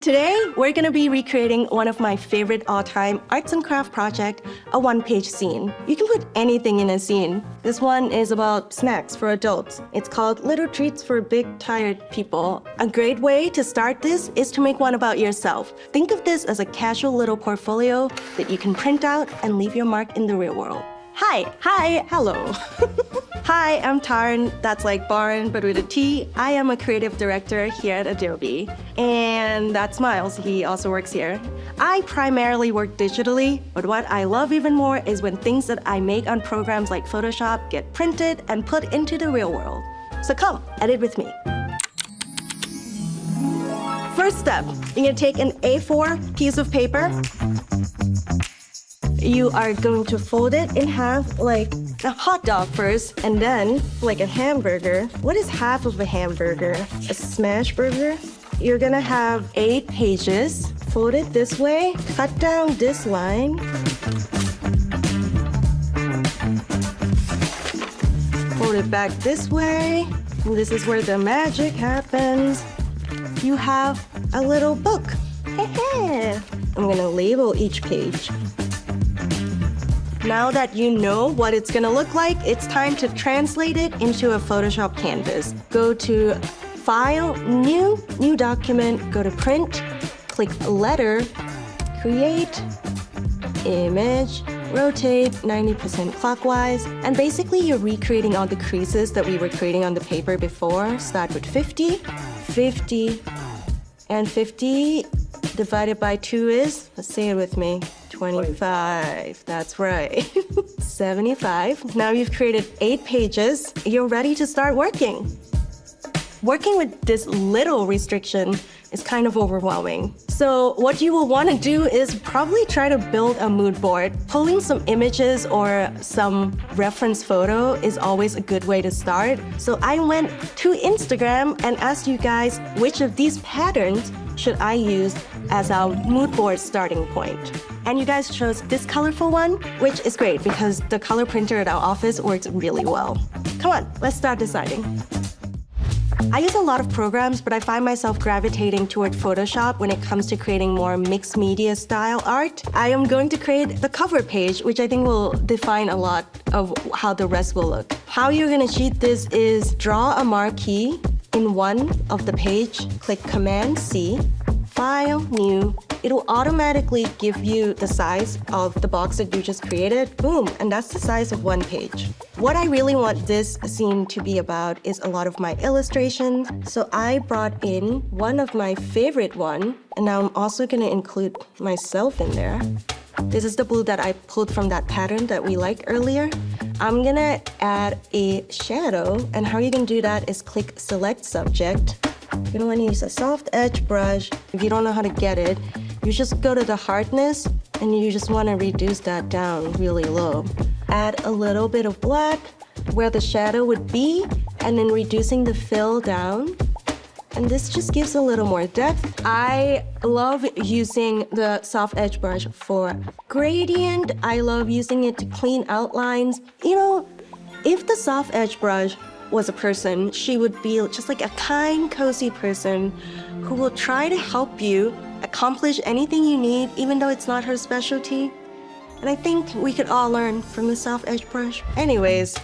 Today, we're gonna be recreating one of my favorite all-time arts and craft project, a one-page zine. You can put anything in a zine. This one is about snacks for adults. It's called Little Treats for Big Tired People. A great way to start this is to make one about yourself. Think of this as a casual little portfolio that you can print out and leave your mark in the real world. Hi, hello. Hi, I'm Tarn, that's like barn, but with a T. I am a creative director here at Adobe. And that's Miles, he also works here. I primarily work digitally, but what I love even more is when things that I make on programs like Photoshop get printed and put into the real world. So come, edit with me. First step, you're gonna take an A4 piece of paper. You are going to fold it in half like a hot dog first, and then like a hamburger. What is half of a hamburger? A smash burger? You're gonna have 8 pages. Fold it this way, cut down this line. Fold it back this way. And this is where the magic happens. You have a little book. I'm gonna label each page. Now that you know what it's gonna look like, it's time to translate it into a Photoshop canvas. Go to File, New Document, go to Print, click Letter, Create, Image, rotate 90% clockwise, and basically you're recreating all the creases that we were creating on the paper before. Start with 50, 50, and 50 divided by 2 is, let's say it with me, 25, that's right. 75. Now you've created 8 pages. You're ready to start working. Working with this little restriction is kind of overwhelming. So what you will want to do is probably try to build a mood board. Pulling some images or some reference photo is always a good way to start. So I went to Instagram and asked you guys which of these patterns should I use as our mood board starting point. And you guys chose this colorful one, which is great because the color printer at our office works really well. Come on, let's start deciding. I use a lot of programs, but I find myself gravitating toward Photoshop when it comes to creating more mixed media style art. I am going to create the cover page, which I think will define a lot of how the rest will look. How you're gonna cheat this is draw a marquee in one of the page, click Command-C, File, New. It'll automatically give you the size of the box that you just created. Boom, and that's the size of one page. What I really want this scene to be about is a lot of my illustrations. So I brought in one of my favorite one, and now I'm also gonna include myself in there. This is the blue that I pulled from that pattern that we liked earlier. I'm gonna add a shadow, and how you can do that is click Select Subject. You're gonna wanna use a soft edge brush. If you don't know how to get it, you just go to the hardness, and you just wanna reduce that down really low. Add a little bit of black where the shadow would be, and then reducing the fill down. And this just gives a little more depth. I love using the soft edge brush for gradient. I love using it to clean outlines. You know, if the soft edge brush was a person, she would be just like a kind, cozy person who will try to help you accomplish anything you need, even though it's not her specialty. And I think we could all learn from the soft edge brush. Anyways,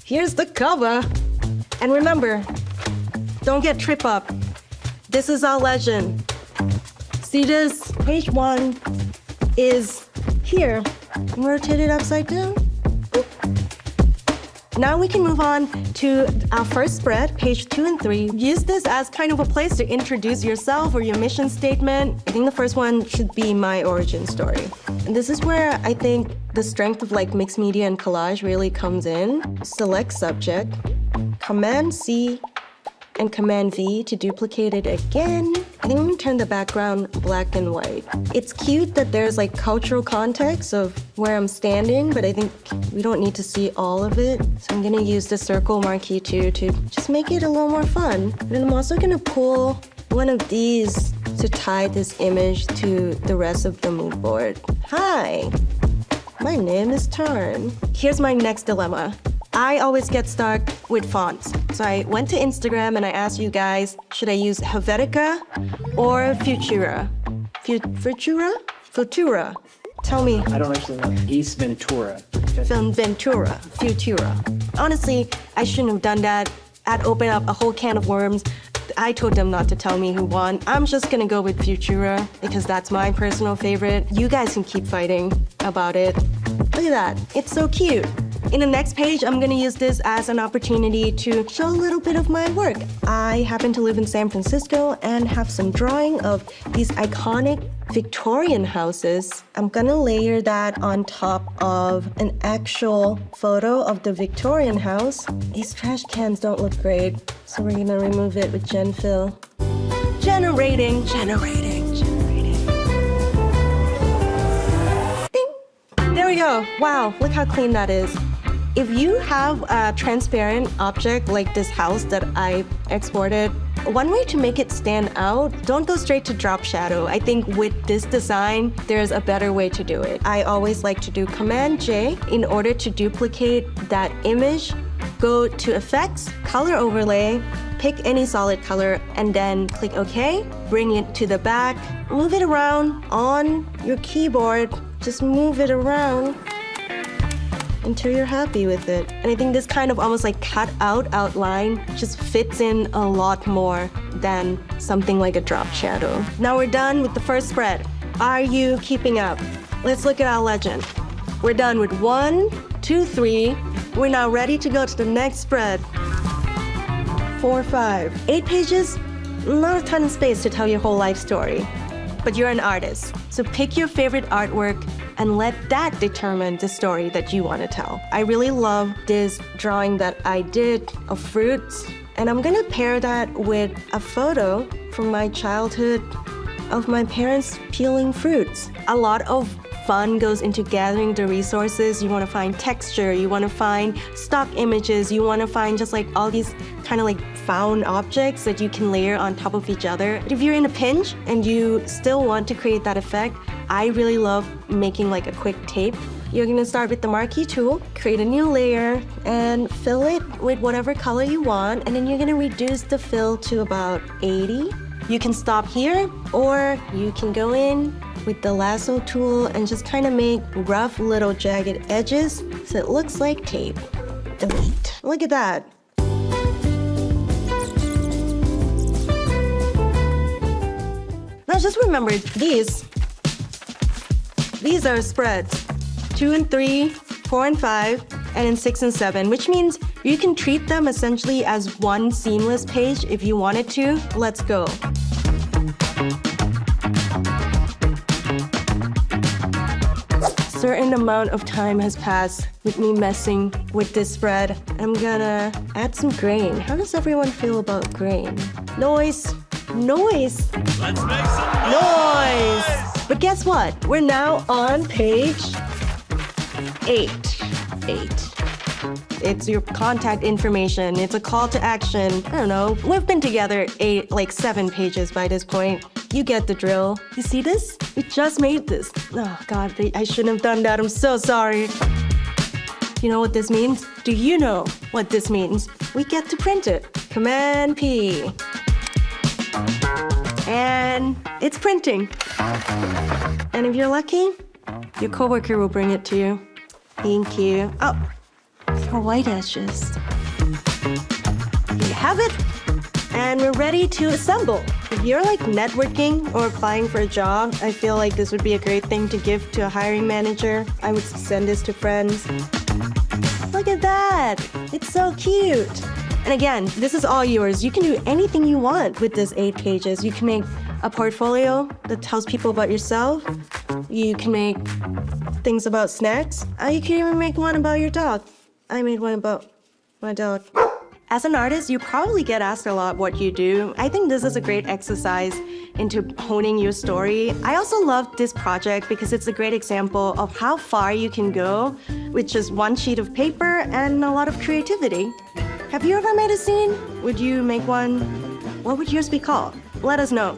here's the cover. And remember, don't get trip up. This is our legend. See this? Page 1 is here. Rotate it upside down. Boop. Now we can move on to our first spread, page 2 and 3. Use this as kind of a place to introduce yourself or your mission statement. I think the first one should be my origin story. And this is where I think the strength of like mixed media and collage really comes in. Select subject, Command-C, and Command-V to duplicate it again. I think I'm gonna turn the background black and white. It's cute that there's like cultural context of where I'm standing, but I think we don't need to see all of it. So I'm gonna use the circle marquee too to just make it a little more fun. And then I'm also gonna pull one of these to tie this image to the rest of the mood board. Hi, my name is Tarn. Here's my next dilemma. I always get stuck with fonts. So I went to Instagram and I asked you guys, should I use Helvetica or Futura? Futura? Tell me. I don't actually know. Ace Ventura. Futura. Honestly, I shouldn't have done that. I'd open up a whole can of worms. I told them not to tell me who won. I'm just gonna go with Futura because that's my personal favorite. You guys can keep fighting about it. Look at that, it's so cute. In the next page, I'm gonna use this as an opportunity to show a little bit of my work. I happen to live in San Francisco and have some drawing of these iconic Victorian houses. I'm gonna layer that on top of an actual photo of the Victorian house. These trash cans don't look great, so we're gonna remove it with Gen Fill. Generating. Ding. There we go. Wow, look how clean that is. If you have a transparent object like this house that I exported, one way to make it stand out, don't go straight to drop shadow. I think with this design, there's a better way to do it. I always like to do Command J in order to duplicate that image. Go to Effects, Color Overlay, pick any solid color, and then click OK. Bring it to the back, move it around on your keyboard. Just move it around until you're happy with it. And I think this kind of almost like cut out outline just fits in a lot more than something like a drop shadow. Now we're done with the first spread. Are you keeping up? Let's look at our legend. We're done with 1, 2, 3. We're now ready to go to the next spread. 4, 5. 8 pages, not a ton of space to tell your whole life story. But you're an artist, so pick your favorite artwork and let that determine the story that you want to tell. I really love this drawing that I did of fruits, and I'm gonna pair that with a photo from my childhood of my parents peeling fruits. A lot of fun goes into gathering the resources. You want to find texture, you want to find stock images, you want to find just like all these kind of like found objects that you can layer on top of each other. If you're in a pinch and you still want to create that effect, I really love making like a quick tape. You're gonna start with the marquee tool, create a new layer, and fill it with whatever color you want, and then you're gonna reduce the fill to about 80. You can stop here, or you can go in with the lasso tool and just kind of make rough little jagged edges so it looks like tape. Delete. Look at that. Now just remember these are spreads. 2 and 3, 4 and 5, and then 6 and 7, which means you can treat them essentially as one seamless page if you wanted to. Let's go. Certain amount of time has passed with me messing with this spread. I'm gonna add some grain. How does everyone feel about grain? Noise. Let's make some noise! But guess what? We're now on page 8. It's your contact information. It's a call to action. I don't know. We've been together 7 pages by this point. You get the drill. You see this? We just made this. Oh God, I shouldn't have done that. I'm so sorry. You know what this means? Do you know what this means? We get to print it. Command P. And it's printing. And if you're lucky, your coworker will bring it to you. Thank you. Oh, for white edges. You have it. And we're ready to assemble. If you're like networking or applying for a job, I feel like this would be a great thing to give to a hiring manager. I would send this to friends. Look at that. It's so cute. And again, this is all yours. You can do anything you want with this 8 pages. You can make a portfolio that tells people about yourself. You can make things about snacks. You can even make one about your dog. I made one about my dog. As an artist, you probably get asked a lot what you do. I think this is a great exercise into honing your story. I also love this project because it's a great example of how far you can go with just one sheet of paper and a lot of creativity. Have you ever made a zine? Would you make one? What would yours be called? Let us know.